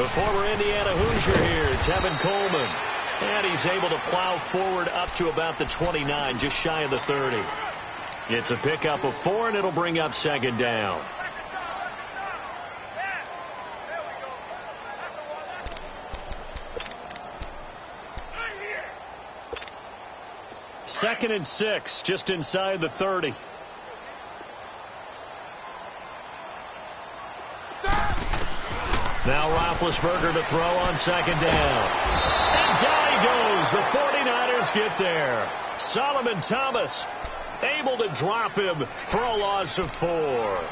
The former Indiana Hoosier here, Tevin Coleman. And he's able to plow forward up to about the 29, just shy of the 30. It's a pickup of 4, and it'll bring up second down. Second and 6, just inside the 30. Now Roethlisberger to throw on second down. And down he goes. The 49ers get there. Solomon Thomas able to drop him for a loss of 4.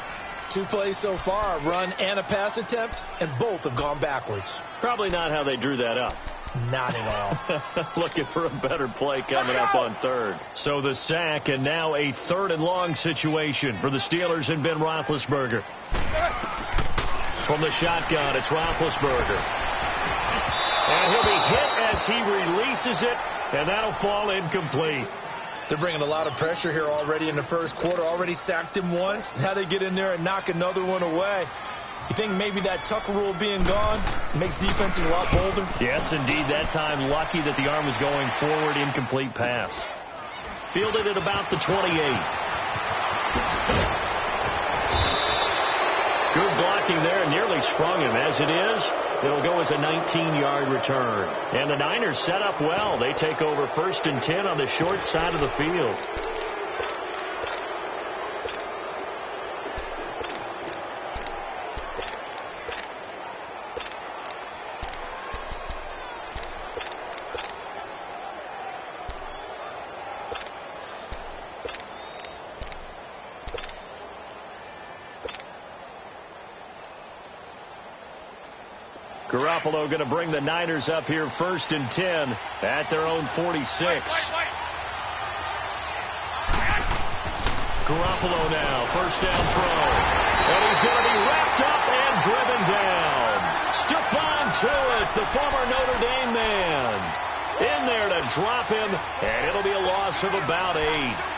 2 plays so far, a run and a pass attempt, and both have gone backwards. Probably not how they drew that up. Not at all. Looking for a better play coming up on third. So the sack, and now a 3rd and long situation for the Steelers and Ben Roethlisberger. From the shotgun, it's Roethlisberger. And he'll be hit as he releases it, and that'll fall incomplete. They're bringing a lot of pressure here already in the first quarter. Already sacked him once. Now they get in there and knock another one away. You think maybe that Tucker rule being gone makes defenses a lot bolder? Yes, indeed. That time, lucky that the arm was going forward. Incomplete pass. Fielded at about the 28. Good blocking there. Nearly sprung him. As it is, it'll go as a 19-yard return. And the Niners set up well. They take over 1st and 10 on the short side of the field. Garoppolo going to bring the Niners up here 1st and 10 at their own 46. Garoppolo now, 1st down throw. And he's going to be wrapped up and driven down. Stephon Tuitt, the former Notre Dame man, in there to drop him, and it'll be a loss of about 8.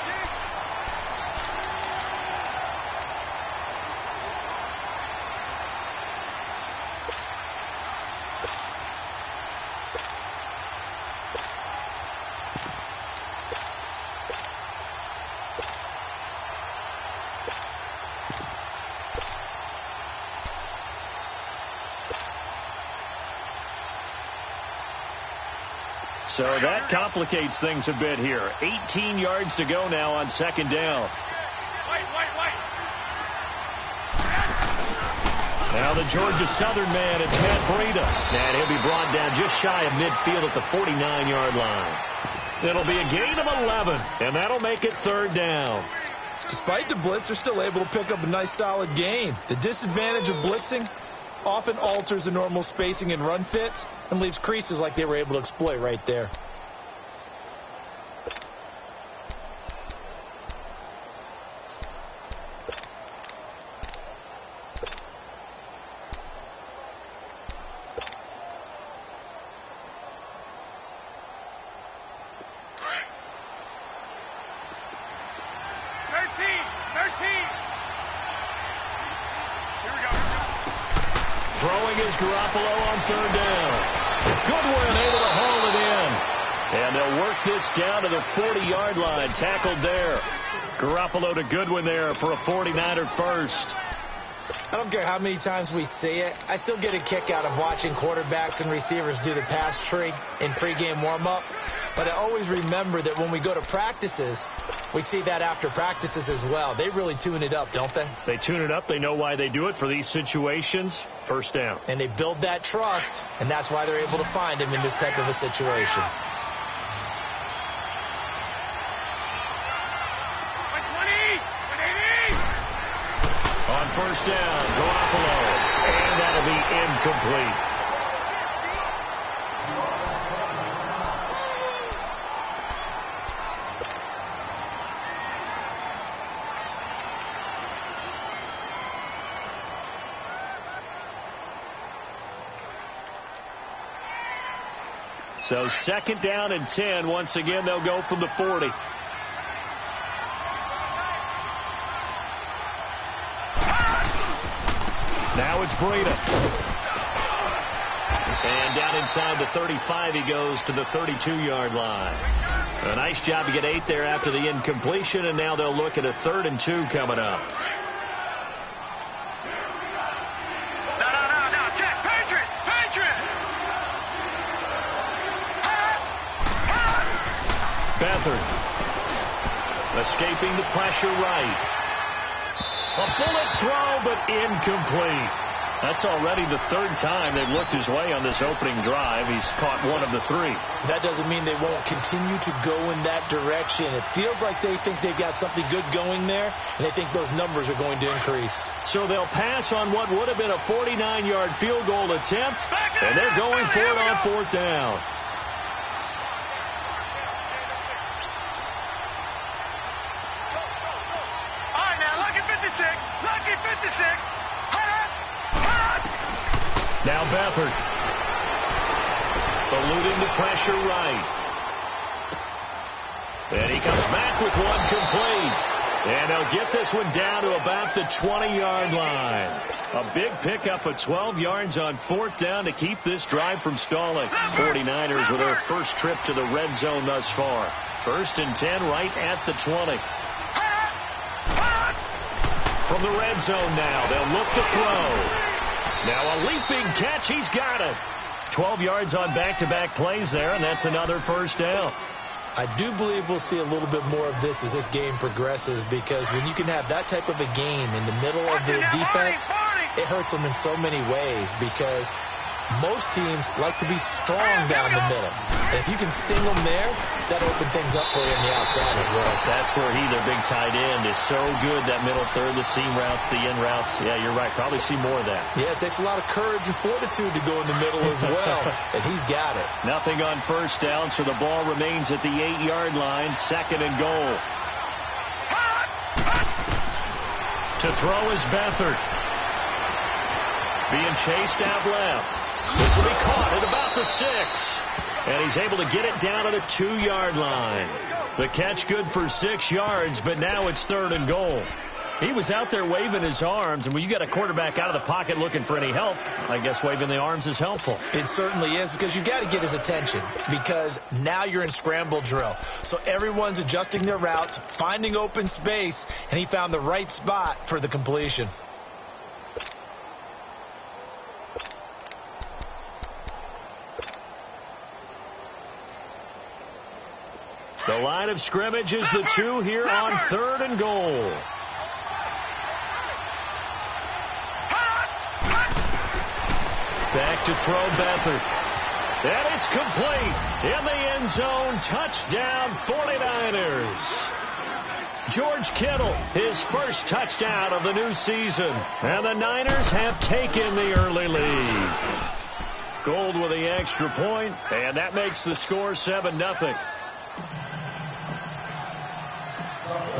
So that complicates things a bit here. 18 yards to go now on 2nd down. Now the Georgia Southern man, it's Matt Breida. And he'll be brought down just shy of midfield at the 49-yard line. It'll be a gain of 11, and that'll make it 3rd down. Despite the blitz, they're still able to pick up a nice solid gain. The disadvantage of blitzing often alters the normal spacing and run fits and leaves creases like they were able to exploit right there. Throwing is Garoppolo on 3rd down. Goodwin able to haul it in. And they'll work this down to the 40-yard line. Tackled there. Garoppolo to Goodwin there for a 49er first. I don't care how many times we see it. I still get a kick out of watching quarterbacks and receivers do the pass tree in pregame warm-up. But I always remember that when we go to practices, we see that after practices as well. They really tune it up, don't they? They tune it up. They know why they do it for these situations. 1st down. And they build that trust, and that's why they're able to find him in this type of a situation. On 1st down, Garoppolo. And that'll be incomplete. So 2nd down and 10. Once again, they'll go from the 40. Now it's Breida. And down inside the 35, he goes to the 32-yard line. A nice job to get 8 there after the incompletion, and now they'll look at a 3rd and 2 coming up. No, check, Patriot! Beathard escaping the pressure right. A bullet throw, but incomplete. That's already the 3rd time they've looked his way on this opening drive. He's caught 1 of the 3. That doesn't mean they won't continue to go in that direction. It feels like they think they've got something good going there, and they think those numbers are going to increase. So they'll pass on what would have been a 49-yard field goal attempt, and they're going for it on 4th down. All right, now, lucky 56. Now Beathard eluding the pressure right. And he comes back with 1 complete. And they'll get this one down to about the 20-yard line. A big pickup of 12 yards on 4th down to keep this drive from stalling. 49ers with their first trip to the red zone thus far. 1st and 10 right at the 20. From the red zone now, they'll look to throw. Now a leaping catch, he's got it. 12 yards on back-to-back plays there, and that's another 1st down. I do believe we'll see a little bit more of this as this game progresses, because when you can have that type of a game in the middle of the defense, it hurts them in so many ways, because most teams like to be strong down the middle. And if you can sting them there, that'll open things up for you on the outside as well. That's where their big tight end, is so good, that middle third, the seam routes, the in routes. Yeah, you're right. Probably see more of that. Yeah, it takes a lot of courage and fortitude to go in the middle as well, and he's got it. Nothing on 1st down, so the ball remains at the 8-yard line, 2nd and goal. To throw is Beathard. Being chased out left. This will be caught at about the 6. And he's able to get it down to the 2-yard line. The catch good for 6 yards, but now it's 3rd and goal. He was out there waving his arms, and when you got a quarterback out of the pocket looking for any help, I guess waving the arms is helpful. It certainly is, because you got to get his attention, because now you're in scramble drill. So everyone's adjusting their routes, finding open space, and he found the right spot for the completion. The line of scrimmage is the 2 here on 3rd and goal. Back to throw Beathard. And it's complete. In the end zone. Touchdown 49ers. George Kittle, his first touchdown of the new season. And the Niners have taken the early lead. Gold with the extra point, and that makes the score 7-0.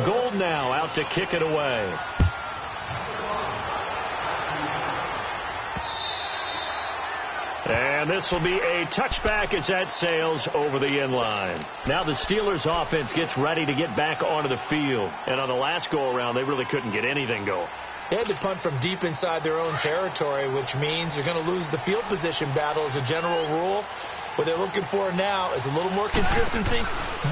Gold now out to kick it away. And this will be a touchback as that sails over the end line. Now the Steelers offense gets ready to get back onto the field. And on the last go-around, they really couldn't get anything going. They had to punt from deep inside their own territory, which means they're going to lose the field position battle as a general rule. What they're looking for now is a little more consistency,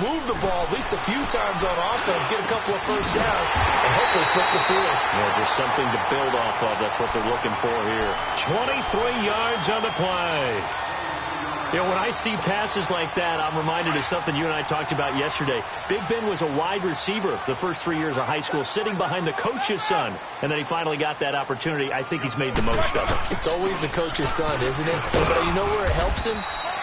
move the ball at least a few times on offense, get a couple of first downs, and hopefully flip the field. Yeah, just something to build off of. That's what they're looking for here. 23 yards on the play. You know, when I see passes like that, I'm reminded of something you and I talked about yesterday. Big Ben was a wide receiver the first 3 years of high school, sitting behind the coach's son, and then he finally got that opportunity. I think he's made the most of it. It's always the coach's son, isn't it? But you know where it helps him?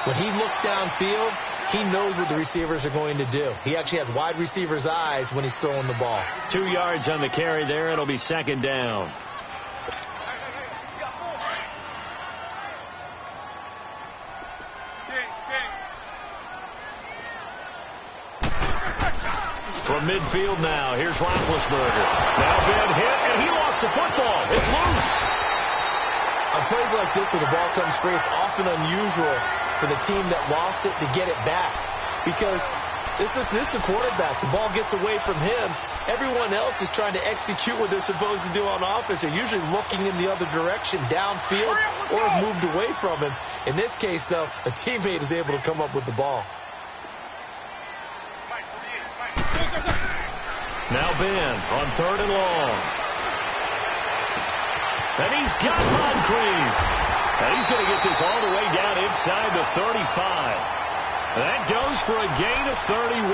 When he looks downfield, he knows what the receivers are going to do. He actually has wide receivers' eyes when he's throwing the ball. 2 yards on the carry there. It'll be second down. From midfield now, here's Roethlisberger. Now Ben hit, and he lost the football. It's loose. On plays like this where the ball comes free, it's often unusual for the team that lost it to get it back. Because This is the quarterback. The ball gets away from him. Everyone else is trying to execute what they're supposed to do on offense. They're usually looking in the other direction, downfield, or have moved away from him. In this case, though, a teammate is able to come up with the ball. Now Ben on 3rd and long. And he's got Moncrief. And he's going to get this all the way down inside the 35. That goes for a gain of 31.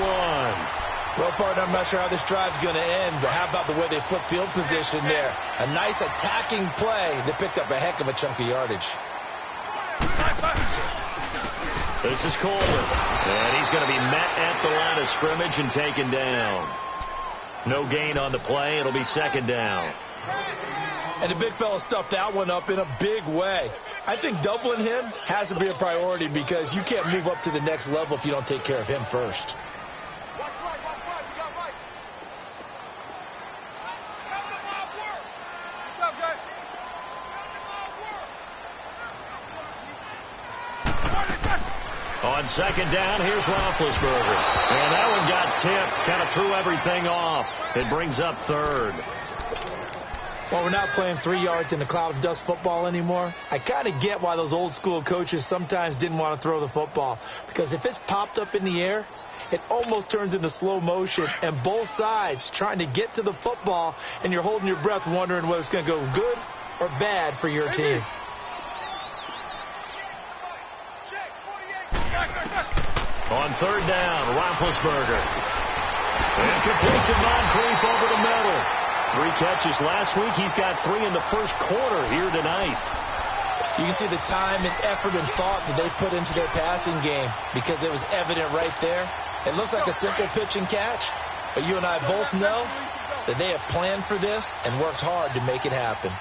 Well, partner, I'm not sure how this drive's going to end, but how about the way they flip field position there? A nice attacking play that picked up a heck of a chunk of yardage. This is Coleman. And he's going to be met at the line of scrimmage and taken down. No gain on the play. It'll be 2nd down. And the big fella stuffed that one up in a big way. I think doubling him has to be a priority because you can't move up to the next level if you don't take care of him first. On 2nd down, here's Roethlisberger. And that one got tipped. Kind of threw everything off. It brings up 3rd. Well, we're not playing 3 yards in a cloud of dust football anymore. I kind of get why those old school coaches sometimes didn't want to throw the football. Because if it's popped up in the air, it almost turns into slow motion. And both sides trying to get to the football, and you're holding your breath wondering whether it's going to go good or bad for your team. On 3rd down, Roethlisberger. Incomplete to Moncrief over the middle. 3 catches last week. He's got 3 in the first quarter here tonight. You can see the time and effort and thought that they put into their passing game because it was evident right there. It looks like a simple pitch and catch, but you and I both know that they have planned for this and worked hard to make it happen.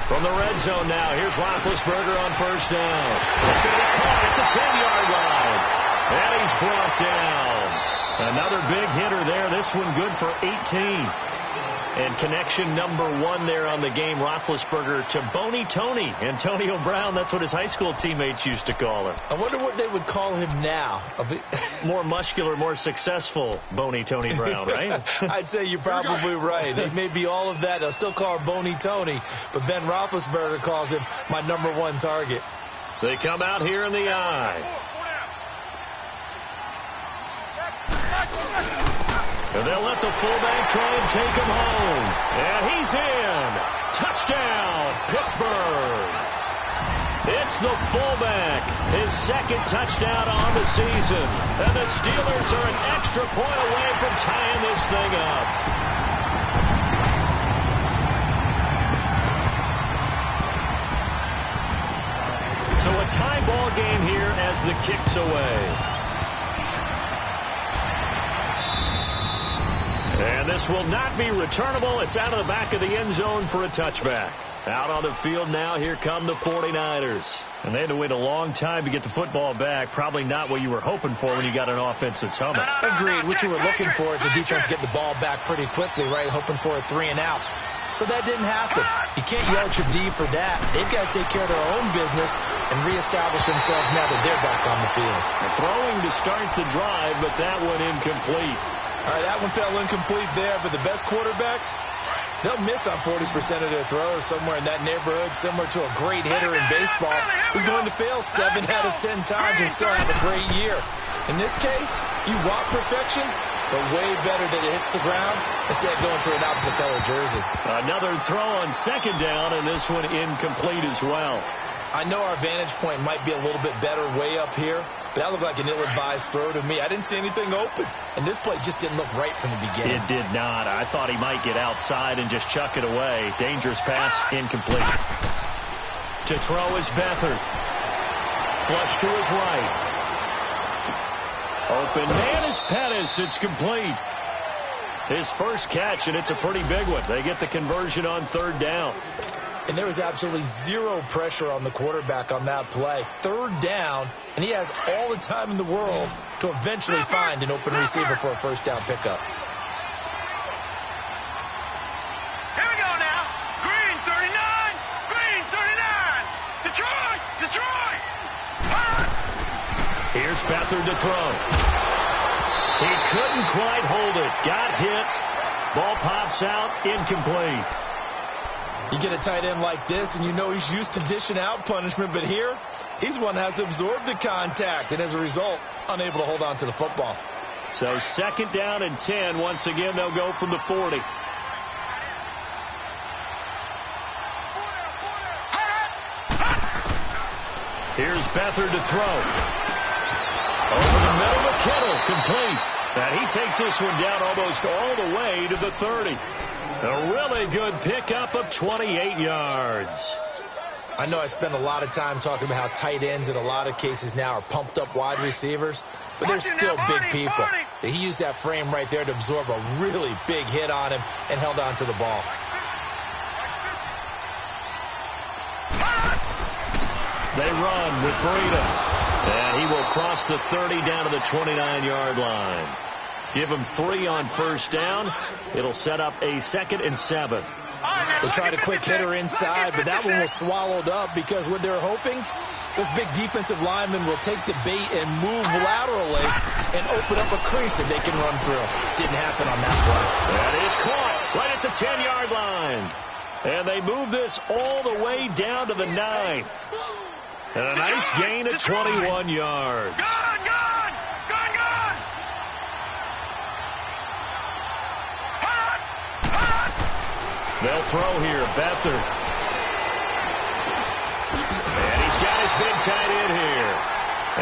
From the red zone now, here's Roethlisberger on 1st down. It's going to be caught at the 10-yard line. And he's brought down. Another big hitter there. This one good for 18. And connection number 1 there on the game, Roethlisberger to Boney Tony. Antonio Brown, that's what his high school teammates used to call him. I wonder what they would call him now. More muscular, more successful Boney Tony Brown, right? I'd say you're probably right. It may be all of that. They'll still call him Boney Tony, but Ben Roethlisberger calls him my number 1 target. They come out here in the eye. And they'll let the fullback try and take him home. And he's in. Touchdown, Pittsburgh. It's the fullback. His 2nd touchdown on the season. And the Steelers are an extra point away from tying this thing up. So a tie ball game here as the kick's away. And this will not be returnable. It's out of the back of the end zone for a touchback. Out on the field now, here come the 49ers. And they had to wait a long time to get the football back. Probably not what you were hoping for when you got an offense that's humming. Agreed. What you were looking for is the defense get the ball back pretty quickly, right? Hoping for a 3 and out. So that didn't happen. You can't yell at your D for that. They've got to take care of their own business and reestablish themselves now that they're back on the field. Throwing to start the drive, but that one incomplete. All right, that one fell incomplete there, but the best quarterbacks, they'll miss on 40% of their throws, somewhere in that neighborhood, similar to a great hitter in baseball who's going to fail 7 out of 10 times and still have a great year. In this case, you want perfection, but way better that it hits the ground instead of going to an opposite color jersey. Another throw on 2nd down, and this one incomplete as well. I know our vantage point might be a little bit better way up here, but that looked like an ill-advised throw to me. I didn't see anything open, and this play just didn't look right from the beginning. It did not. I thought he might get outside and just chuck it away. Dangerous pass, incomplete. To throw is Beathard. Flush to his right. Open man is Pettis. It's complete. His first catch, and it's a pretty big one. They get the conversion on 3rd down. And there was absolutely zero pressure on the quarterback on that play. 3rd down, and he has all the time in the world to eventually find an open receiver for a 1st down pickup. Here we go now. Green 39. Green 39. Detroit. Detroit. Here's Beathard to throw. He couldn't quite hold it. Got hit. Ball pops out. Incomplete. You get a tight end like this, and you know he's used to dishing out punishment, but here, he's one that has to absorb the contact, and as a result, unable to hold on to the football. So second down and 10. Once again, they'll go from the 40. Here's Beathard to throw. Over the middle to Kittle. Complete. And he takes this one down almost all the way to the 30. A really good pickup of 28 yards. I know I spend a lot of time talking about how tight ends in a lot of cases now are pumped up wide receivers, but they're still big people. He used that frame right there to absorb a really big hit on him and held on to the ball. They run with Breida. And he will cross the 30 down to the 29-yard line. Give him 3 on first down. It'll set up a 2nd and 7. They tried a quick hitter inside, but that one was swallowed up because what they're hoping, this big defensive lineman will take the bait and move laterally and open up a crease that they can run through. Didn't happen on that play. That is caught right at the 10-yard line. And they move this all the way down to the 9. And a nice gain of 21 yards. Gone! They'll throw here. Beathard. And he's got his big tight end here.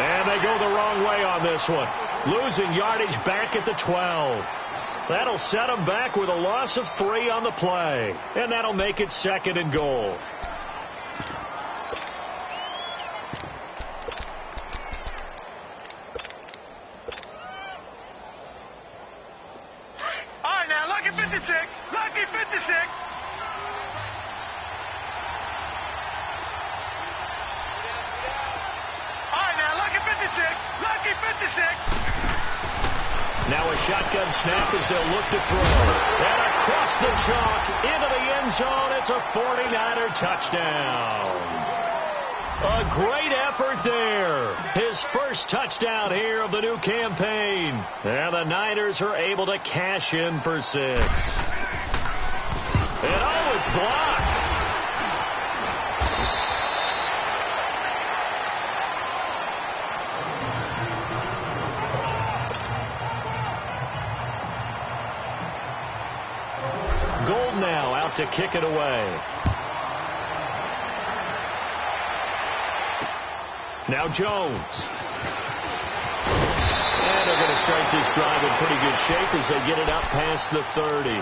And they go the wrong way on this one. Losing yardage back at the 12. That'll set them back with a loss of 3 on the play. And that'll make it 2nd and goal. All right, now, lucky 56. Lucky 56. Lucky 56. Now a shotgun snap as they'll look to throw. And across the chalk into the end zone. It's a 49er touchdown. A great effort there. His first touchdown here of the new campaign. And the Niners are able to cash in for 6. And oh, it's blocked. Now out to kick it away. Now Jones. And they're going to start this drive in pretty good shape as they get it up past the 30.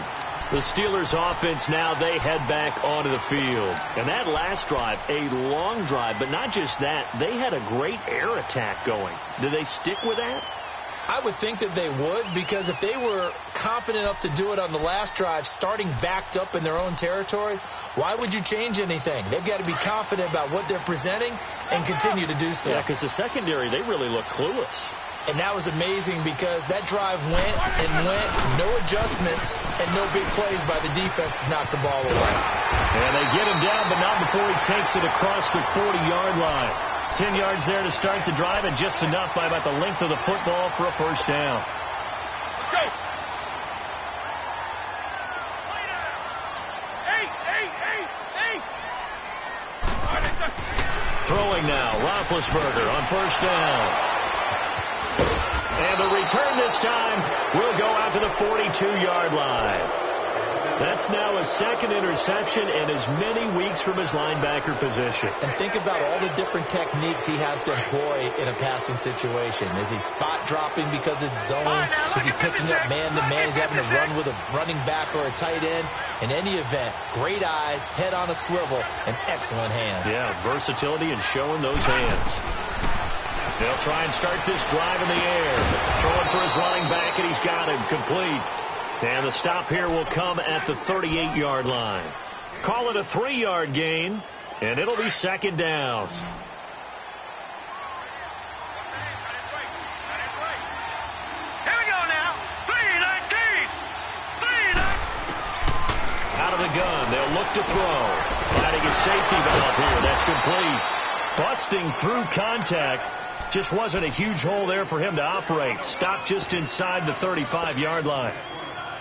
The Steelers offense now, they head back onto the field. And that last drive, a long drive, but not just that, they had a great air attack going. Do they stick with that? I would think that they would, because if they were confident enough to do it on the last drive, starting backed up in their own territory, why would you change anything? They've got to be confident about what they're presenting and continue to do so. Yeah, because the secondary, they really look clueless. And that was amazing because that drive went and went, no adjustments, and no big plays by the defense to knock the ball away. And they get him down, but not before he takes it across the 40-yard line. 10 yards there to start the drive, and just enough by about the length of the football for a first down. Let's go. Eight. Throwing now, Roethlisberger on first down. And the return this time will go out to the 42-yard line. That's now a 2nd interception and as many weeks from his linebacker position. And think about all the different techniques he has to employ in a passing situation. Is he spot dropping because it's zone? Is he picking up man-to-man? Is he having to run with a running back or a tight end? In any event, great eyes, head on a swivel, and excellent hands. Yeah, versatility and showing those hands. They'll try and start this drive in the air. Throwing for his running back, and he's got him complete. And the stop here will come at the 38-yard line. Call it a 3-yard gain, and it'll be 2nd down. Here we go now. 3-19. Out of the gun, they'll look to throw. Finding a safety valve here. That's complete. Busting through contact. Just wasn't a huge hole there for him to operate. Stopped just inside the 35-yard line.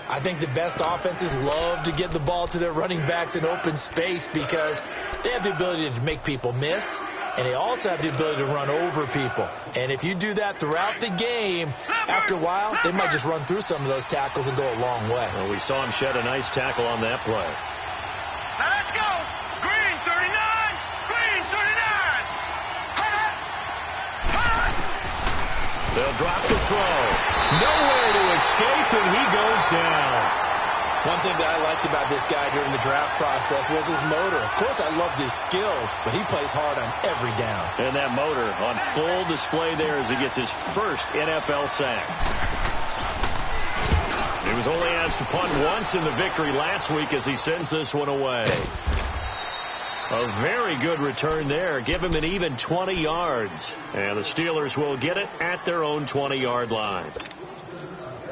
I think the best offenses love to get the ball to their running backs in open space because they have the ability to make people miss, and they also have the ability to run over people. And if you do that throughout the game, after a while, they might just run through some of those tackles and go a long way. Well, we saw him shed a nice tackle on that play. Now let's go. Green 39. Green 39. They'll drop the throw. Nowhere to escape, and he goes down. One thing that I liked about this guy during the draft process was his motor. Of course, I loved his skills, but he plays hard on every down. And that motor on full display there as he gets his first NFL sack. He was only asked to punt once in the victory last week as he sends this one away. A very good return there. Give him an even 20 yards. And the Steelers will get it at their own 20-yard line.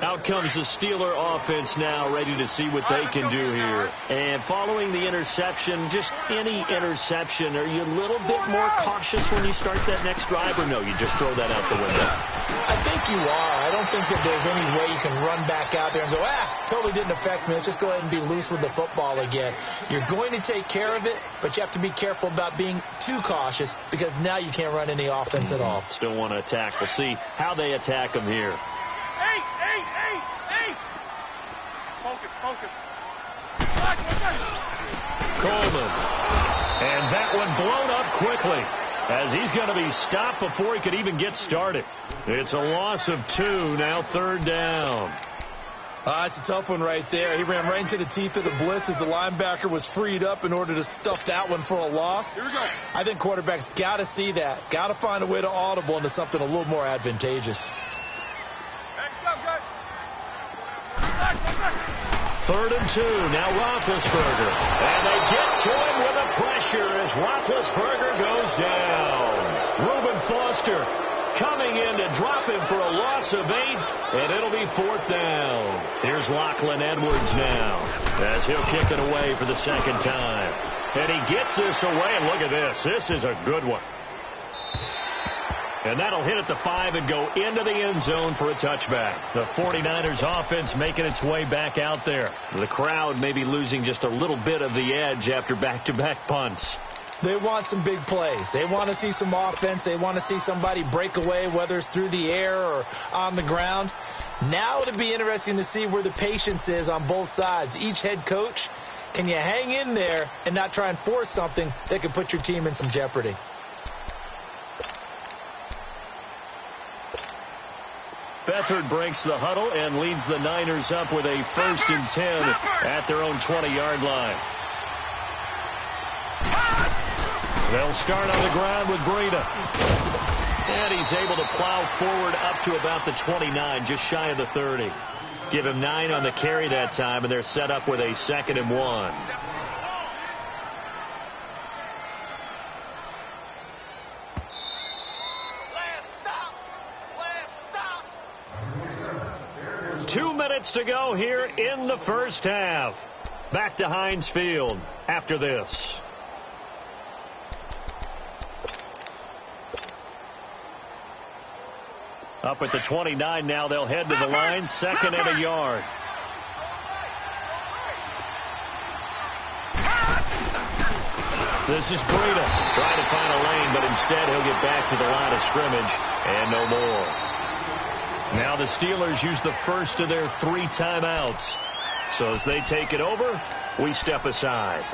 Out comes the Steeler offense now, ready to see what they can do here. And following the interception, just any interception, are you a little bit more cautious when you start that next drive, or no, you just throw that out the window? I think you are. I don't think that there's any way you can run back out there and go, totally didn't affect me. Let's just go ahead and be loose with the football again. You're going to take care of it, but you have to be careful about being too cautious because now you can't run any offense at all. Still want to attack. We'll see how they attack him here. Eight. Focus. Coleman. And that one blown up quickly as he's going to be stopped before he could even get started. It's a loss of 2, now 3rd down. It's a tough one right there. He ran right into the teeth of the blitz as the linebacker was freed up in order to stuff that one for a loss. Here we go. I think quarterbacks got to see that. Got to find a way to audible into something a little more advantageous. 3rd and 2. Now Roethlisberger. And they get to him with a pressure as Roethlisberger goes down. Reuben Foster coming in to drop him for a loss of 8, and it'll be 4th down. Here's Lachlan Edwards now as he'll kick it away for the 2nd time. And he gets this away, and look at this. This is a good one. And that'll hit at the 5 and go into the end zone for a touchback. The 49ers offense making its way back out there. The crowd may be losing just a little bit of the edge after back-to-back punts. They want some big plays. They want to see some offense. They want to see somebody break away, whether it's through the air or on the ground. Now it'll be interesting to see where the patience is on both sides. Each head coach, can you hang in there and not try and force something that could put your team in some jeopardy? Beathard breaks the huddle and leads the Niners up with a 1st and 10 at their own 20-yard line. They'll start on the ground with Breida. And he's able to plow forward up to about the 29, just shy of the 30. Give him 9 on the carry that time, and they're set up with a 2nd and 1. Last stop. 2 minutes to go here in the first half. Back to Heinz Field after this. Up at the 29 now, they'll head to the line, 2nd and a yard. This is Breida trying to find a lane, but instead he'll get back to the line of scrimmage and no more. Now the Steelers use the first of their 3 timeouts. So as they take it over, we step aside.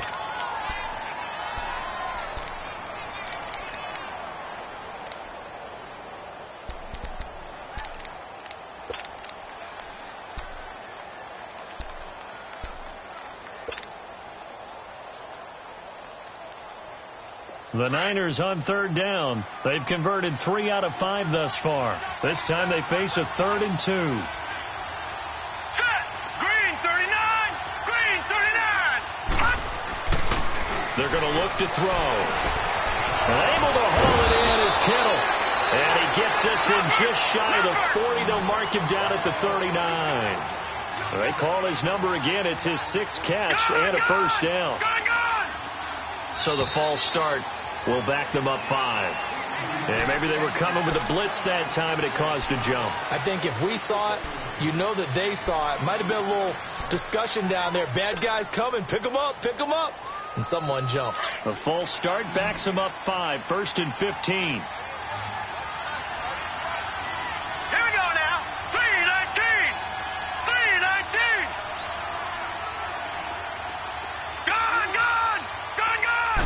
The Niners on 3rd down. They've converted 3 out of 5 thus far. This time they face a 3rd and 2. Set. Green 39. Green 39. They're going to look to throw. Able to haul it in is Kittle. And he gets this one just shy of the 40. They'll mark him down at the 39. They call his number again. It's his 6th catch and a 1st down. So the false start will back them up 5. And maybe they were coming with a blitz that time, and it caused a jump. I think if we saw it, you know that they saw it. Might have been a little discussion down there. Bad guys coming. Pick them up. Pick them up. And someone jumped. A false start backs them up 5. 1st and 15. Here we go now. 319. 319. Gun, gun. Gun, gun.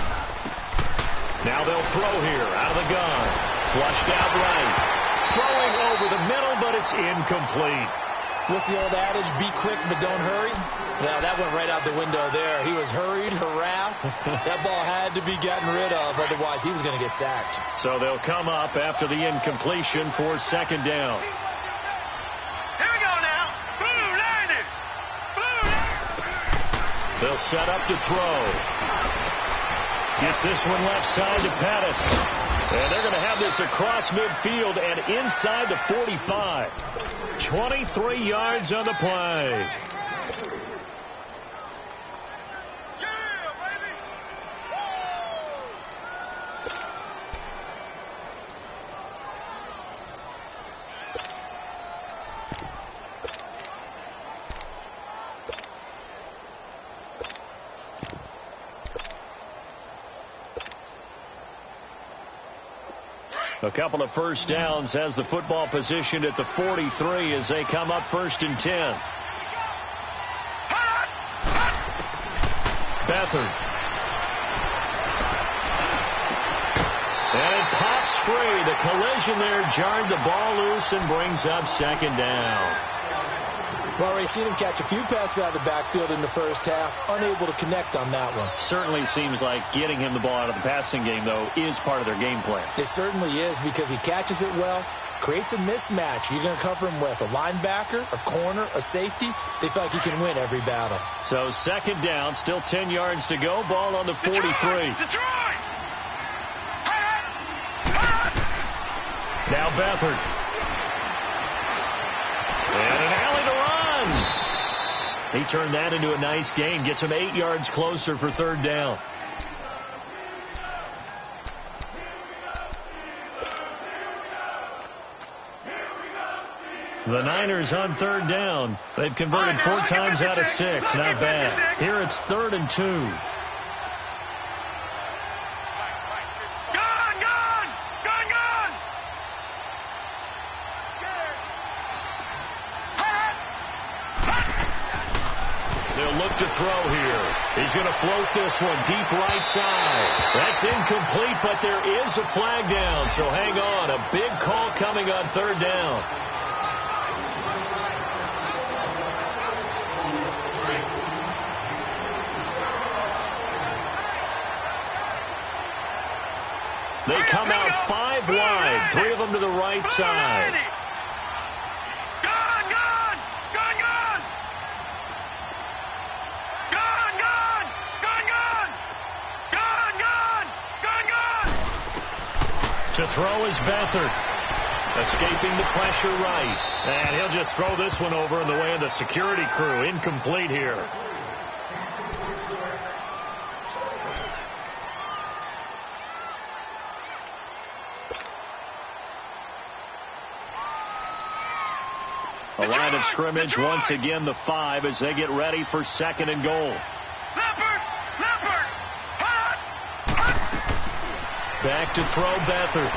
Now they'll throw here out of the gun. Flushed out right. Throwing over the middle, but it's incomplete. What's the old adage? Be quick, but don't hurry. Well, that went right out the window there. He was hurried, harassed. That ball had to be gotten rid of, otherwise he was going to get sacked. So they'll come up after the incompletion for 2nd down. Here we go now. Blue 90. Blue 90. They'll set up to throw. Gets this one left side to Pettis. And they're going to have this across midfield and inside the 45. 23 yards on the play. A couple of first downs has the football positioned at the 43 as they come up 1st and 10. Beathard. And it pops free. The collision there jarred the ball loose and brings up 2nd down. Well, already seen him catch a few passes out of the backfield in the first half. Unable to connect on that one. Certainly seems like getting him the ball out of the passing game, though, is part of their game plan. It certainly is because he catches it well, creates a mismatch. You're going to cover him with a linebacker, a corner, a safety. They feel like he can win every battle. So 2nd down, still 10 yards to go. Ball on the 43. Detroit! Now Beathard. And an alley to run. He turned that into a nice gain. Gets him 8 yards closer for 3rd down. The Niners on 3rd down. They've converted 4 times out of 6. Not bad. Here it's 3rd and 2. Gun, gun! Gun, gun! They'll look to throw here. He's going to float this one deep right side. That's incomplete, but there is a flag down, so hang on. A big call coming on 3rd down. They come out 5 wide, 3 of them to the right side. Gun, gun! Gun, gun! Gun, gun! Gun, gun! Gun, gun! Gun, gun! To throw is Beathard. Escaping the pressure right. And he'll just throw this one over in the way of the security crew. Incomplete here. A line of scrimmage once again the 5 as they get ready for 2nd and goal. Leopard! Leopard! Hot! Back to throw Beathard.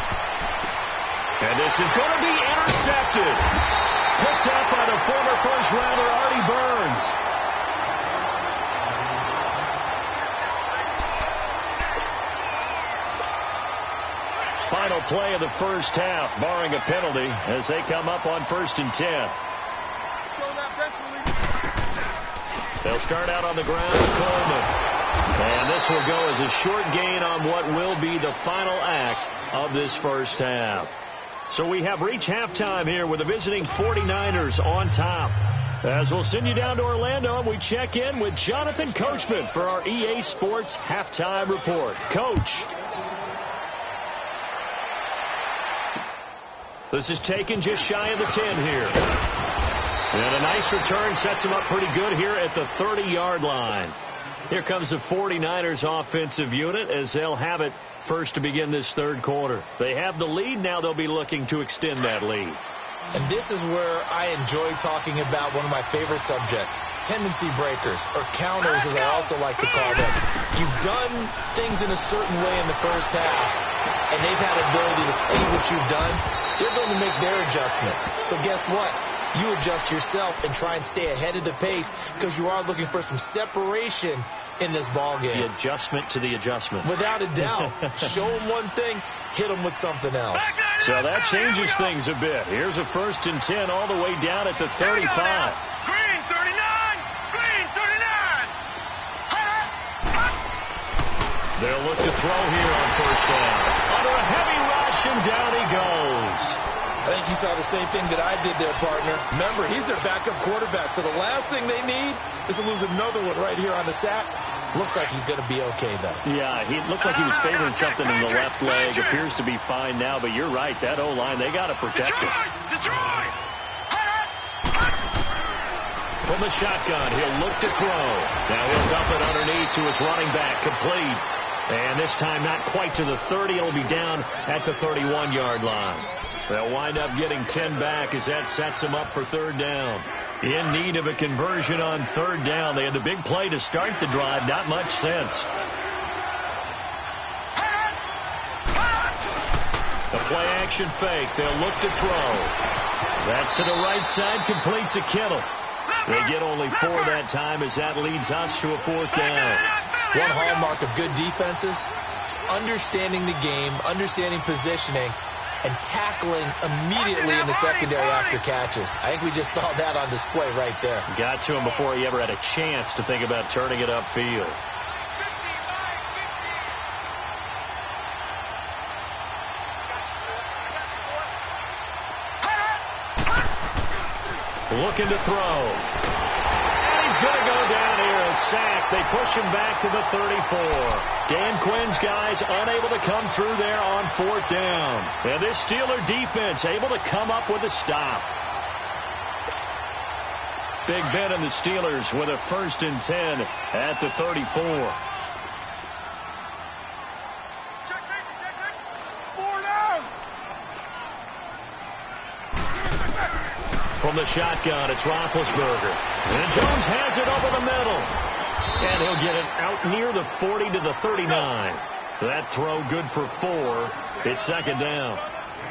And this is going to be intercepted. Picked up by the former first-rounder Artie Burns. Final play of the first half, barring a penalty, as they come up on 1st and 10. They'll start out on the ground with Coleman. And this will go as a short gain on what will be the final act of this first half. So we have reached halftime here with the visiting 49ers on top. As we'll send you down to Orlando, and we check in with Jonathan Coachman for our EA Sports Halftime Report. Coach. This is taken just shy of the 10 here. And a nice return sets him up pretty good here at the 30-yard line. Here comes the 49ers offensive unit as they'll have it first to begin this third quarter. They have the lead. Now they'll be looking to extend that lead. And this is where I enjoy talking about one of my favorite subjects, tendency breakers, or counters as I also like to call them. You've done things in a certain way in the first half, and they've had ability to see what you've done. They're going to make their adjustments. So guess what? You adjust yourself and try and stay ahead of the pace because you are looking for some separation in this ball game. The adjustment to the adjustment. Without a doubt. Show them one thing, hit them with something else. So that changes things a bit. Here's a 1st and 10 all the way down at the 35. Green 39! Green 39! They'll look to throw here on 1st down. Under a heavy rush, and down he goes. I think you saw the same thing that I did there, partner. Remember, he's their backup quarterback, so the last thing they need is to lose another one right here on the sack. Looks like he's going to be okay, though. Yeah, he looked like he was favoring something in the left leg. Appears to be fine now, but you're right. That O-line, they got to protect him. Detroit! From the shotgun, he'll look to throw. Now he'll dump it underneath to his running back, complete. And this time not quite to the 30. It'll be down at the 31-yard line. They'll wind up getting 10 back as that sets them up for 3rd down. In need of a conversion on 3rd down. They had the big play to start the drive. Not much sense. The play-action fake. They'll look to throw. That's to the right side. Complete to Kittle. They get only 4 that time as that leads us to a 4th down. One hallmark of good defenses is understanding the game, understanding positioning, and tackling immediately in the secondary after catches. I think we just saw that on display right there. Got to him before he ever had a chance to think about turning it upfield. Looking to throw. And he's going to go down here, a sack. They push him back to the 34. Dan Quinn's guys unable to come through there on 4th down. And this Steeler defense able to come up with a stop. Big Ben and the Steelers with a 1st and 10 at the 34. From the shotgun, it's Roethlisberger. And Jones has it over the middle. And he'll get it out near the 40 to the 39. That throw good for 4. It's 2nd down.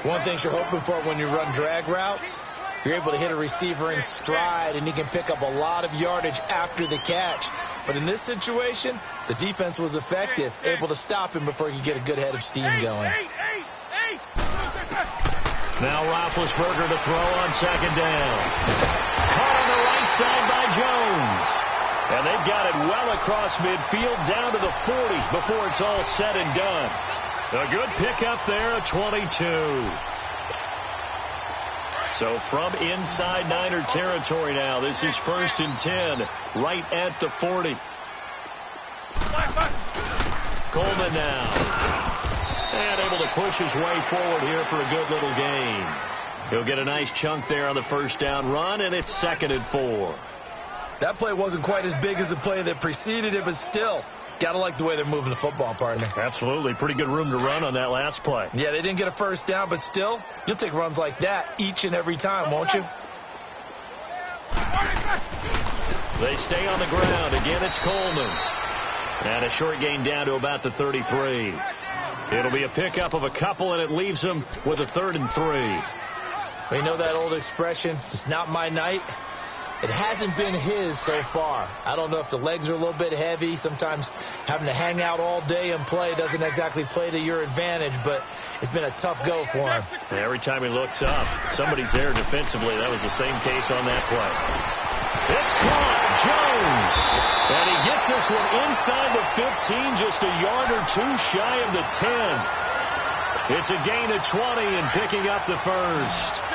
One thing you're hoping for when you run drag routes, you're able to hit a receiver in stride, and he can pick up a lot of yardage after the catch. But in this situation, the defense was effective, able to stop him before he could get a good head of steam going. Now Roethlisberger to throw on 2nd down. Caught on the right side by Jones. And they've got it well across midfield down to the 40 before it's all said and done. A good pickup there at 22. So from inside Niner territory now, this is 1st and 10 right at the 40. Coleman now. And able to push his way forward here for a good little gain. He'll get a nice chunk there on the 1st down run, and it's 2nd and 4. That play wasn't quite as big as the play that preceded it, but still, got to like the way they're moving the football, partner. Absolutely. Pretty good room to run on that last play. Yeah, they didn't get a 1st down, but still, you'll take runs like that each and every time, won't you? They stay on the ground. Again, it's Coleman. And a short gain down to about the 33. It'll be a pickup of a couple, and it leaves them with a 3rd and 3. We know that old expression, it's not my night. It hasn't been his so far. I don't know if the legs are a little bit heavy. Sometimes having to hang out all day and play doesn't exactly play to your advantage, but it's been a tough go for him. And every time he looks up, somebody's there defensively. That was the same case on that play. It's caught. Jones. And he gets this one inside the 15, just a yard or 2 shy of the 10. It's a gain of 20 and picking up the 1st.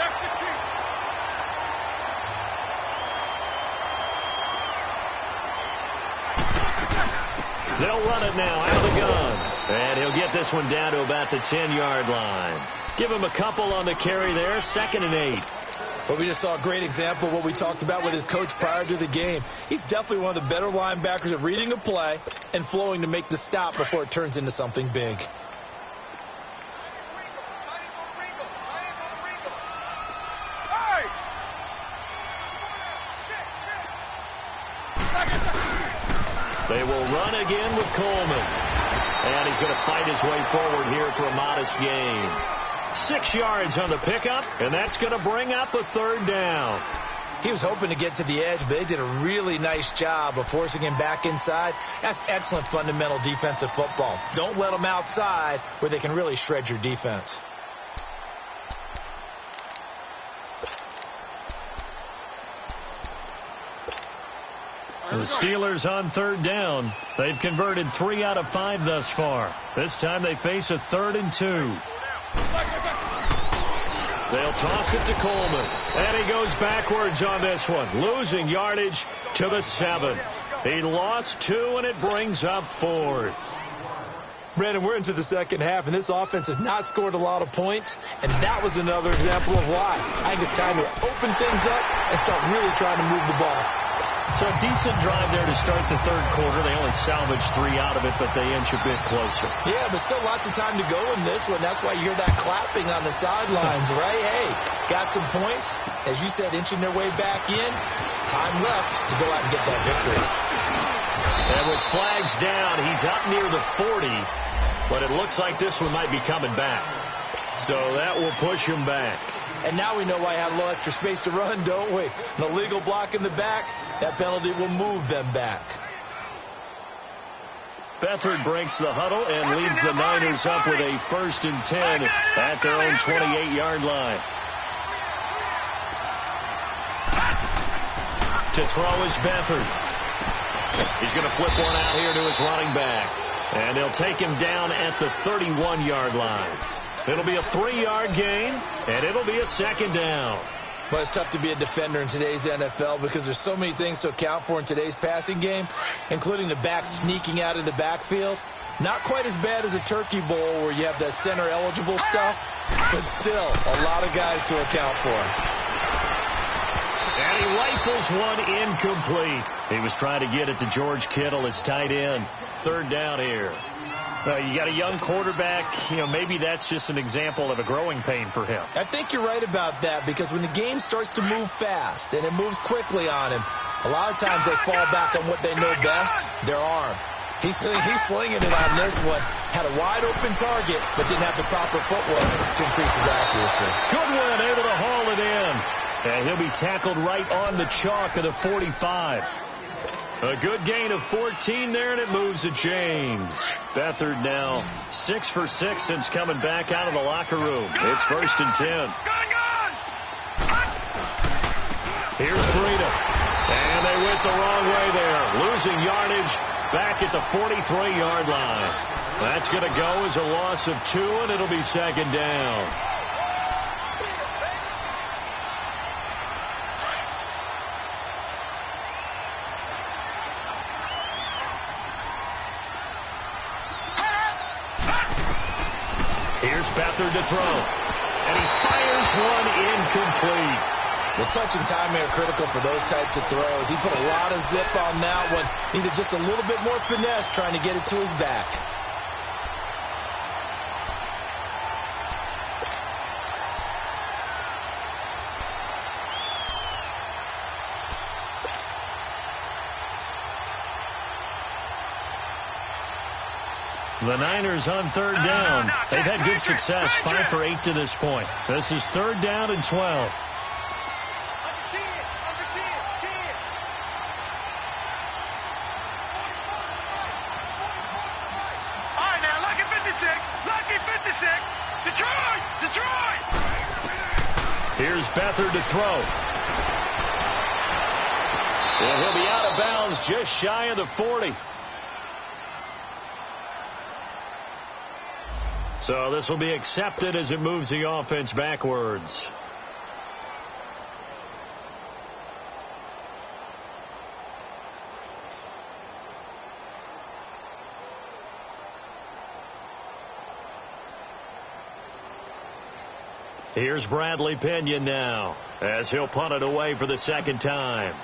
They'll run it now out of the gun. And he'll get this one down to about the 10-yard line. Give him a couple on the carry there. 2nd and 8. But we just saw a great example of what we talked about with his coach prior to the game. He's definitely one of the better linebackers at reading a play and flowing to make the stop before it turns into something big. They will run again with Coleman. And he's going to fight his way forward here for a modest gain. 6 yards on the pickup, and that's going to bring up a third down. He was hoping to get to the edge, but they did a really nice job of forcing him back inside. That's excellent fundamental defensive football. Don't let them outside where they can really shred your defense. The Steelers on third down. They've converted 3 out of 5 thus far. This time they face a 3rd and 2. They'll toss it to Coleman. And he goes backwards on this one, losing yardage to the 7. He lost 2, and it brings up 4th. Brandon, we're into the second half, and this offense has not scored a lot of points, and that was another example of why. I think it's time to open things up and start really trying to move the ball. So a decent drive there to start the third quarter. They only salvaged 3 out of it, but they inch a bit closer. Yeah, but still lots of time to go in this one. That's why you hear that clapping on the sidelines, right? Hey, got some points. As you said, inching their way back in. Time left to go out and get that victory. And with flags down, he's up near the 40, but it looks like this one might be coming back. So that will push him back. And now we know why I have a little extra space to run, don't we? An illegal block in the back, that penalty will move them back. Beathard breaks the huddle and leads the Niners up with a 1st and 10 at their own 28-yard line. To throw is Beathard. He's going to flip one out here to his running back. And they'll take him down at the 31-yard line. It'll be a 3-yard gain, and it'll be a 2nd down. Well, it's tough to be a defender in today's NFL because there's so many things to account for in today's passing game, including the back sneaking out of the backfield. Not quite as bad as a turkey bowl where you have the center-eligible stuff, but still a lot of guys to account for. And he rifles one incomplete. He was trying to get it to George Kittle, his tight end. 3rd down here. You got a young quarterback, maybe that's just an example of a growing pain for him. I think you're right about that because when the game starts to move fast and it moves quickly on him, a lot of times they fall back on what they know best, their arm. He's slinging it on this one. Had a wide open target, but didn't have the proper footwork to increase his accuracy. Good one, able to haul it in. And he'll be tackled right on the chalk of the 45. A good gain of 14 there, and it moves to James. Beathard now 6 for 6 since coming back out of the locker room. It's 1st and 10. Here's Breida. And they went the wrong way there. Losing yardage back at the 43-yard line. That's going to go as a loss of 2, and it'll be 2nd down. Here's Beathard to throw. And he fires one incomplete. The touch and timing are critical for those types of throws. He put a lot of zip on that one. Needed just a little bit more finesse trying to get it to his back. The Niners on 3rd down. They've had good success, 5 for 8 to this point. This is 3rd down and 12. All right, now, lucky 56. Lucky 56. Detroit! Detroit! Here's Beathard to throw. And he'll be out of bounds just shy of the 40. So this will be accepted as it moves the offense backwards. Here's Bradley Pinion now as he'll punt it away for the 2nd time.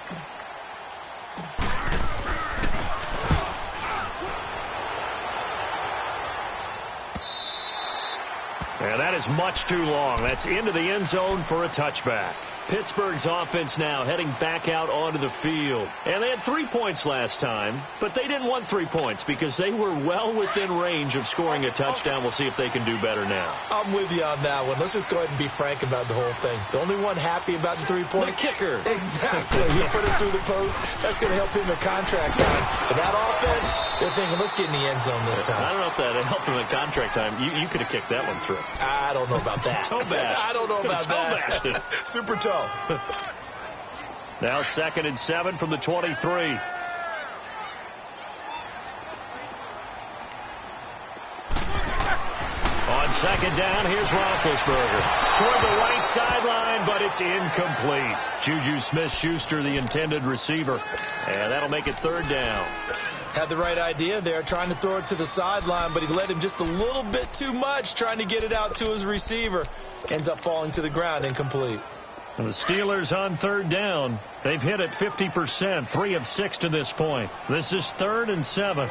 And that is much too long. That's into the end zone for a touchback. Pittsburgh's offense now heading back out onto the field. And they had 3 points last time, but they didn't want 3 points because they were well within range of scoring a touchdown. We'll see if they can do better now. I'm with you on that one. Let's just go ahead and be frank about the whole thing. The only one happy about the 3-point? The kicker. Exactly. You put it through the post. That's going to help him at contract time. But that offense, they're thinking, let's get in the end zone this time. I don't know if that helped him at contract time. You could have kicked that one through. I don't know about that. Toe bash. I don't know about that. Toe Super toe. Now 2nd and 7 from the 23. On 2nd down, here's Roethlisberger. Toward the right sideline, but it's incomplete. Juju Smith-Schuster, the intended receiver. And that'll make it 3rd down. Had the right idea there, trying to throw it to the sideline, but he let him just a little bit too much, trying to get it out to his receiver. Ends up falling to the ground, incomplete. And the Steelers on 3rd down. They've hit it 50%, 3 of 6 to this point. This is 3rd and 7.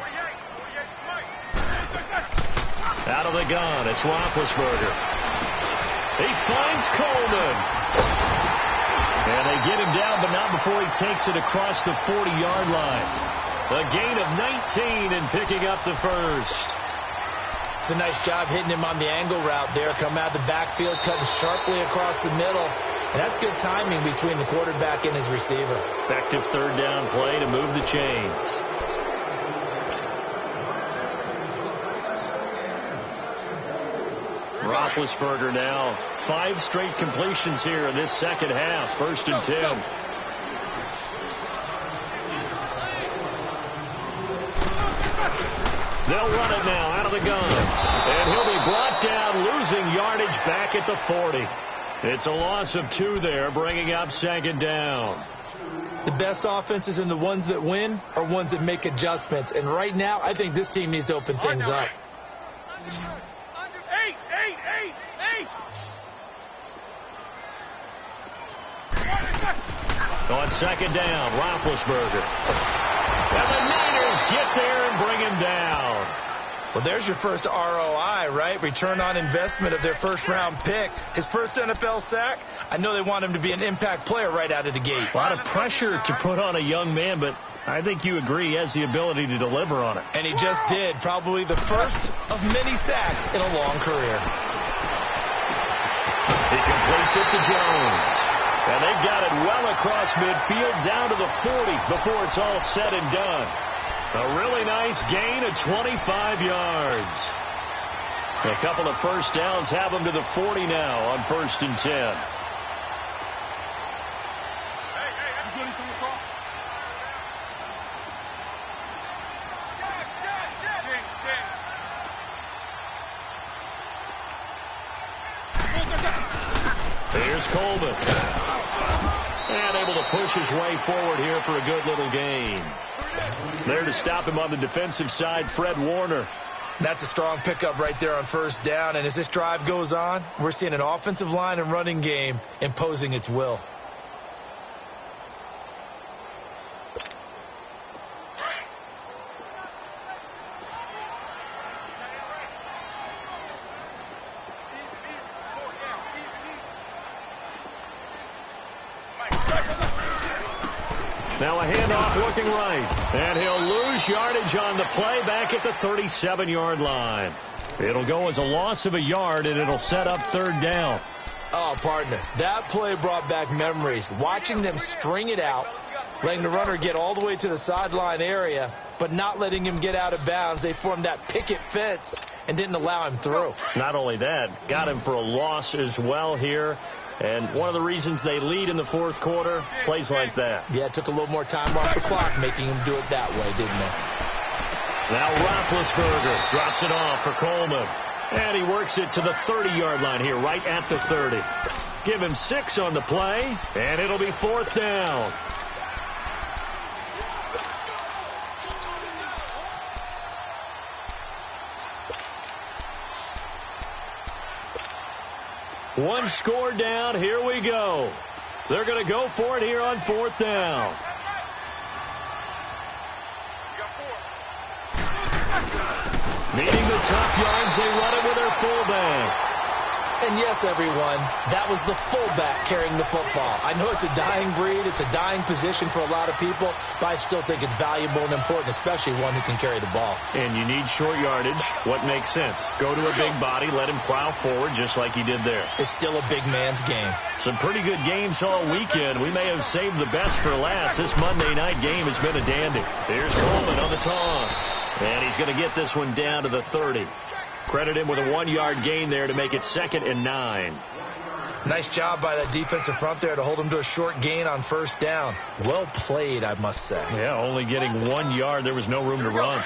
Out of the gun, it's Roethlisberger. He finds Coleman. And they get him down, but not before he takes it across the 40-yard line. A gain of 19 and picking up the first. It's a nice job hitting him on the angle route there. Come out of the backfield, cutting sharply across the middle. And that's good timing between the quarterback and his receiver. Effective 3rd down play to move the chains. Roethlisberger now 5 straight completions here in this second half. 1st and 10. They'll run it now out of the gun. And he'll be brought down, losing yardage back at the 40. It's a loss of 2 there, bringing up 2nd down. The best offenses and the ones that win are ones that make adjustments. And right now, I think this team needs to open things up. 8. On 2nd down, Roethlisberger. And the Niners get there and bring him down. Well, there's your first ROI, right? Return on investment of their first-round pick. His first NFL sack, I know they want him to be an impact player right out of the gate. A lot of pressure to put on a young man, but I think you agree he has the ability to deliver on it. And he just did. Probably the first of many sacks in a long career. He completes it to Jones. And they got it well across midfield down to the 40 before it's all said and done. A really nice gain of 25 yards. A couple of first downs have them to the 40 now on 1st and 10. Here's Coleman. And able to push his way forward here for a good little gain. There to stop him on the defensive side, Fred Warner. That's a strong pickup right there on 1st down. And as this drive goes on, we're seeing an offensive line and running game imposing its will. Now a handoff looking right. And he'll lose yardage on the play back at the 37-yard line. It'll go as a loss of a yard, and it'll set up 3rd down. Oh, partner, that play brought back memories. Watching them string it out, letting the runner get all the way to the sideline area, but not letting him get out of bounds. They formed that picket fence and didn't allow him through. Not only that, got him for a loss as well here. And one of the reasons they lead in the 4th quarter, plays like that. Yeah, it took a little more time off the clock, making him do it that way, didn't it? Now Roethlisberger drops it off for Coleman. And he works it to the 30-yard line here, right at the 30. Give him 6 on the play, and it'll be 4th down. One score down. Here we go. They're going to go for it here on 4th down. Needing the tough yards, they run it with their fullback. And yes, everyone, that was the fullback carrying the football. I know it's a dying breed, it's a dying position for a lot of people, but I still think it's valuable and important, especially one who can carry the ball. And you need short yardage. What makes sense? Go to a big body, let him plow forward just like he did there. It's still a big man's game. Some pretty good games all weekend. We may have saved the best for last. This Monday night game has been a dandy. Here's Coleman on the toss. And he's going to get this one down to the 30. Credit him with a 1-yard gain there to make it 2nd and 9. Nice job by that defensive front there to hold him to a short gain on first down. Well played, I must say. Yeah, only getting 1 yard. There was no room to run.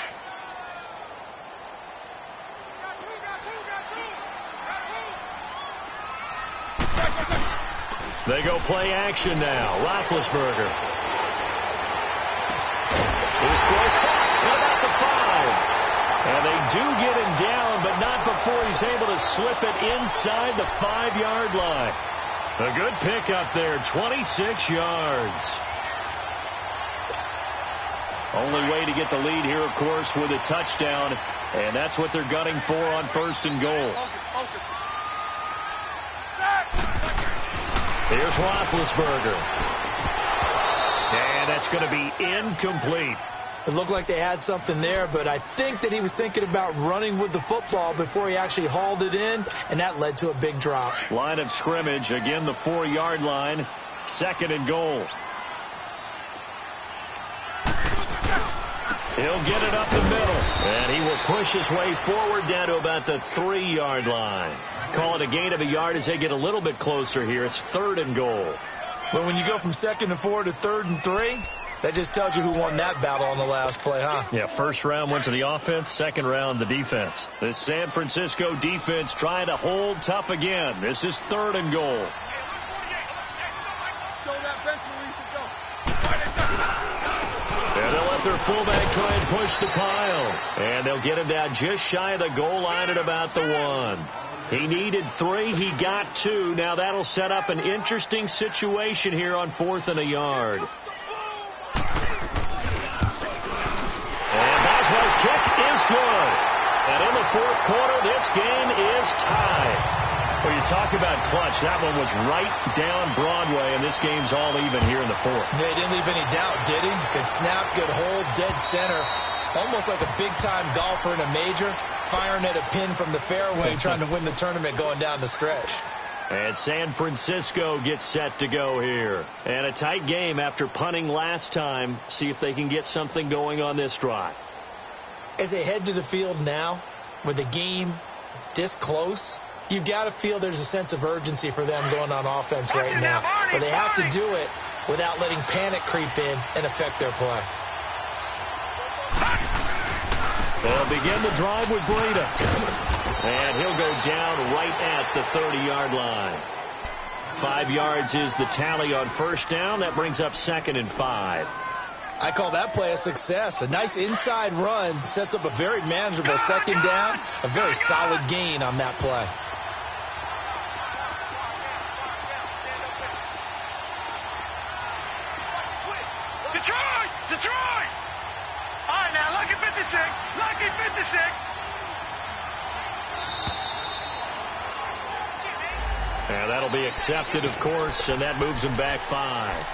They go play action now. Roethlisberger. His throw caught at about the 5. And they do get him down, but not before he's able to slip it inside the 5-yard line. A good pickup there, 26 yards. Only way to get the lead here, of course, with a touchdown, and that's what they're gunning for on 1st and goal. Here's Roethlisberger. And that's going to be incomplete. It looked like they had something there, but I think that he was thinking about running with the football before he actually hauled it in, and that led to a big drop. Line of scrimmage, again the 4-yard line, 2nd and goal. He'll get it up the middle, and he will push his way forward down to about the 3-yard line. Call it a gain of a yard as they get a little bit closer here. It's 3rd and goal. But when you go from 2nd and 4 to 3rd and 3, that just tells you who won that battle on the last play, huh? Yeah, first round went to the offense, second round the defense. This San Francisco defense trying to hold tough again. This is 3rd and goal. And they'll let their fullback try and push the pile. And they'll get him down just shy of the goal line at about the 1. He needed 3. He got 2. Now that'll set up an interesting situation here on 4th and a yard. Kick is good. And in the 4th quarter, this game is tied. Well, you talk about clutch. That one was right down Broadway, and this game's all even here in the 4th. Yeah, he didn't leave any doubt, did he? Good snap, good hold, dead center. Almost like a big-time golfer in a major, firing at a pin from the fairway, trying to win the tournament going down the stretch. And San Francisco gets set to go here. And a tight game after punting last time. See if they can get something going on this drive. As they head to the field now, with the game this close, you've got to feel there's a sense of urgency for them going on offense right now. But they have to do it without letting panic creep in and affect their play. They'll begin the drive with Breida. And he'll go down right at the 30-yard line. 5 yards is the tally on first down. That brings up 2nd and 5. I call that play a success. A nice inside run sets up a very manageable 2nd down. A very solid gain on that play. Detroit! Detroit! All right, now, lucky 56. Lucky 56. And that'll be accepted, of course, and that moves him back 5.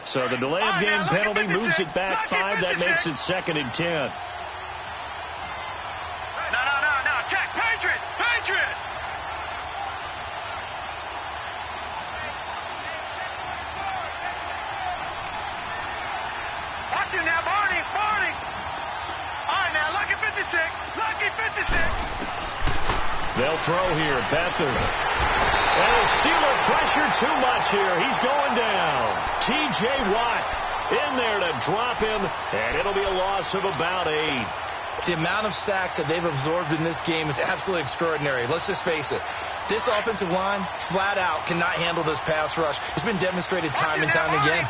So the delay of game penalty moves it back 5. That makes it 2nd and 10. No. Check. Patriot. Watch him now, Barney. All right, now, lucky 56. Lucky 56. They'll throw here. Beathard. And the Steeler pressure too much here. He's going down. T.J. Watt in there to drop him, and it'll be a loss of about 8. The amount of sacks that they've absorbed in this game is absolutely extraordinary. Let's just face it. This offensive line, flat out, cannot handle this pass rush. It's been demonstrated time and time again.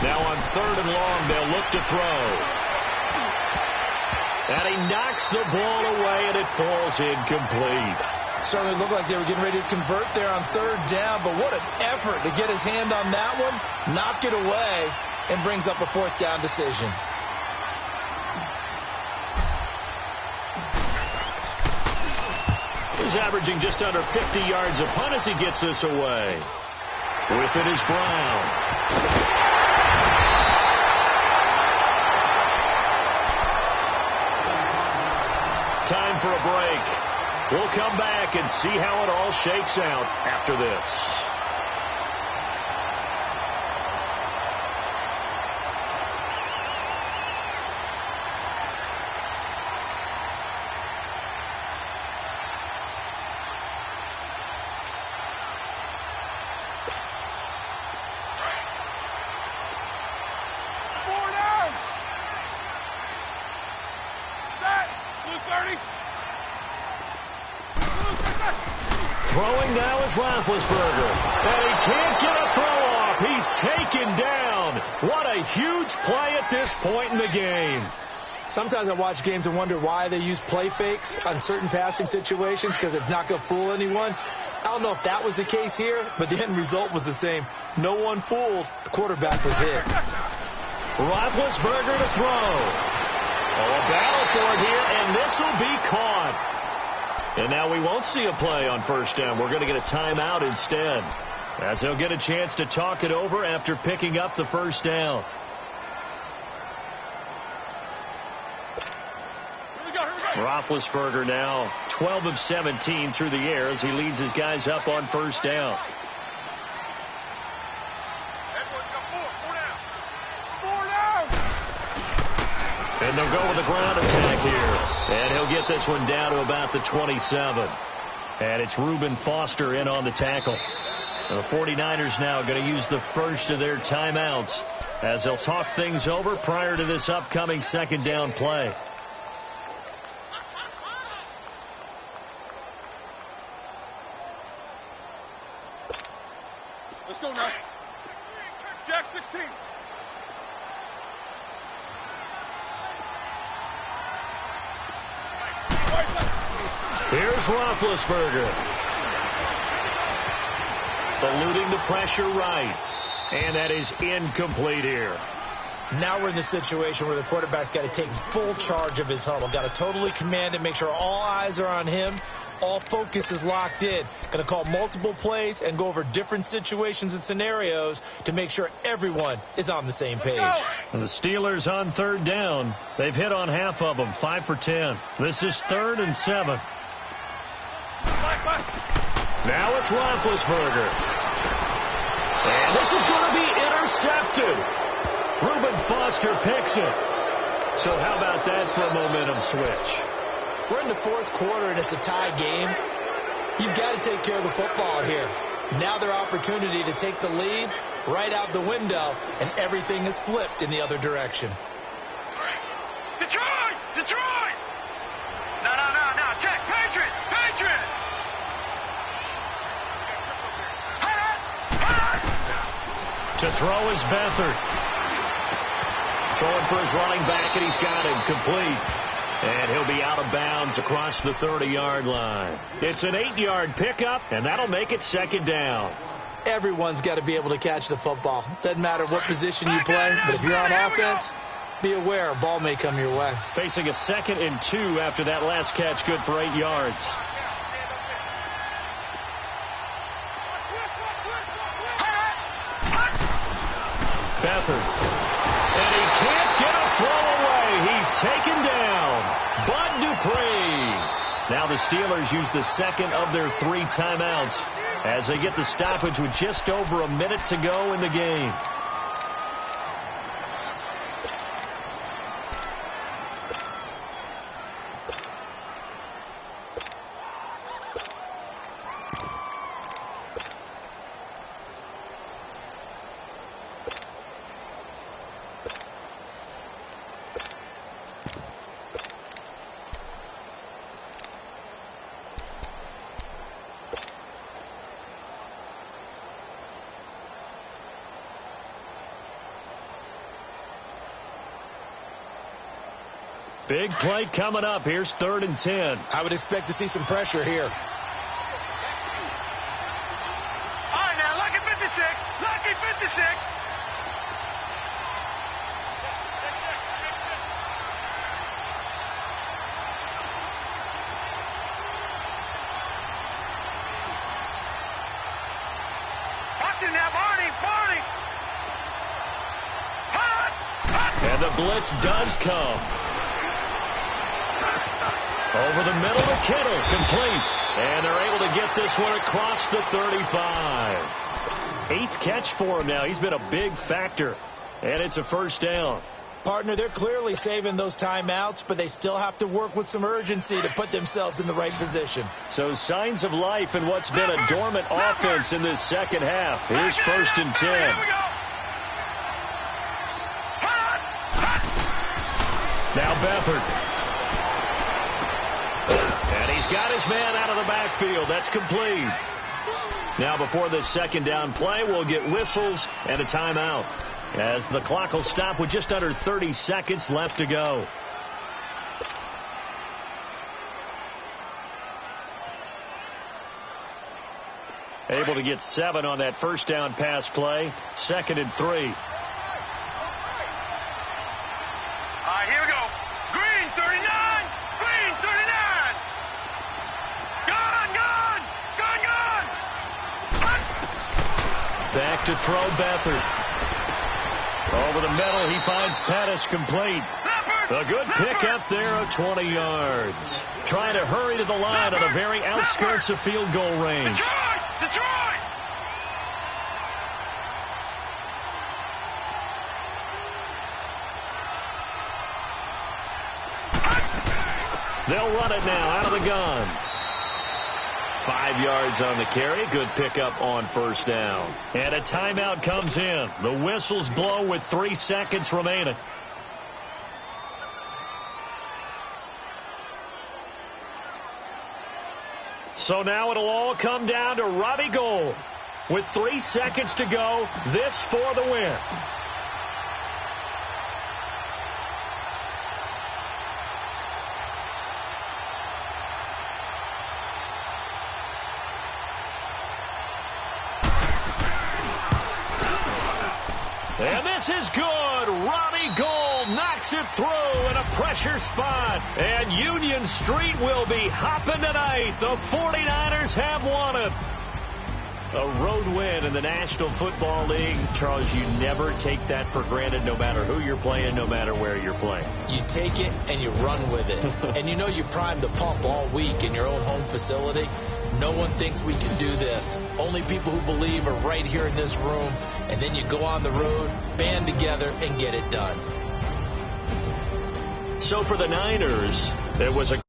Now on 3rd and long, they'll look to throw. And he knocks the ball away, and it falls incomplete. Certainly looked like they were getting ready to convert there on third down, but what an effort to get his hand on that one, knock it away, and brings up a fourth down decision. He's averaging just under 50 yards a punt as he gets this away. With it is Brown. Time for a break. We'll come back and see how it all shakes out after this. Throwing now is Roethlisberger. And he can't get a throw off. He's taken down. What a huge play at this point in the game. Sometimes I watch games and wonder why they use play fakes on certain passing situations, because it's not going to fool anyone. I don't know if that was the case here, but the end result was the same. No one fooled. The quarterback was hit. Roethlisberger to throw. Oh, a battle for it here, and this will be caught. And now we won't see a play on first down. We're going to get a timeout instead, as he'll get a chance to talk it over after picking up the first down. Roethlisberger now 12 of 17 through the air as he leads his guys up on first down. And they'll go with the ground attack here. And he'll get this one down to about the 27. And it's Reuben Foster in on the tackle. The 49ers now going to use the first of their timeouts as they'll talk things over prior to this upcoming second down play. Let's go now. Jack 16. Here's Roethlisberger. Eluding the pressure right. And that is incomplete here. Now we're in the situation where the quarterback's got to take full charge of his huddle. Got to totally command it, make sure all eyes are on him. All focus is locked in. Going to call multiple plays and go over different situations and scenarios to make sure everyone is on the same page. And the Steelers on third down. They've hit on half of them, 5 for 10. This is 3rd and 7. Now it's Roethlisberger. And this is going to be intercepted. Reuben Foster picks it. So how about that for a momentum switch? We're in the fourth quarter, and it's a tie game. You've got to take care of the football here. Now their opportunity to take the lead right out the window, and everything is flipped in the other direction. Detroit! Detroit! No. Check. Patriot! To throw is Beathard. Throwing for his running back, and he's got him complete. And he'll be out of bounds across the 30-yard line. It's an 8-yard pickup, and that'll make it second down. Everyone's got to be able to catch the football. Doesn't matter what position you play, but if you're on offense, be aware a ball may come your way. Facing a 2nd and 2 after that last catch, good for 8 yards. Beathard. And he can't get a throw away. He's taken down. Bud Dupree. Now the Steelers use the second of their 3 timeouts as they get the stoppage with just over a minute to go in the game. Big play coming up. Here's 3rd and 10. I would expect to see some pressure here. All right, now, lucky 56. Lucky 56. Now, Barney. And the blitz does come. Over the middle to Kittle, complete. And they're able to get this one across the 35. 8th catch for him now. He's been a big factor. And it's a 1st down. Partner, they're clearly saving those timeouts, but they still have to work with some urgency to put themselves in the right position. So signs of life in what's been a dormant offense in this second half. Here's 1st and 10. Here we go. Now Beathard. And he's got his man out of the backfield. That's complete. Now before this 2nd down play, we'll get whistles and a timeout, as the clock will stop with just under 30 seconds left to go. Able to get 7 on that 1st down pass play. 2nd and 3. All right, here we go. Green, 39. Green, 39. Gone. Back to throw Beathard. Over the middle, he finds Pettis, complete. A good pickup there of 20 yards. Trying to hurry to the line on the very outskirts of field goal range. Detroit! They'll run it now out of the gun. 5 yards on the carry. Good pickup on 1st down. And a timeout comes in. The whistles blow with 3 seconds remaining. So now it'll all come down to Robbie Gould. With 3 seconds to go, this for the win. And this is good. Robbie Gould knocks it through in a pressure spot. And Union Street will be hopping tonight. The 49ers have won it. A road win in the National Football League. Charles, you never take that for granted, no matter who you're playing, no matter where you're playing. You take it and you run with it. And you know you primed the pump all week in your own home facility. No one thinks we can do this. Only people who believe are right here in this room. And then you go on the road, band together, and get it done. So for the Niners, there was a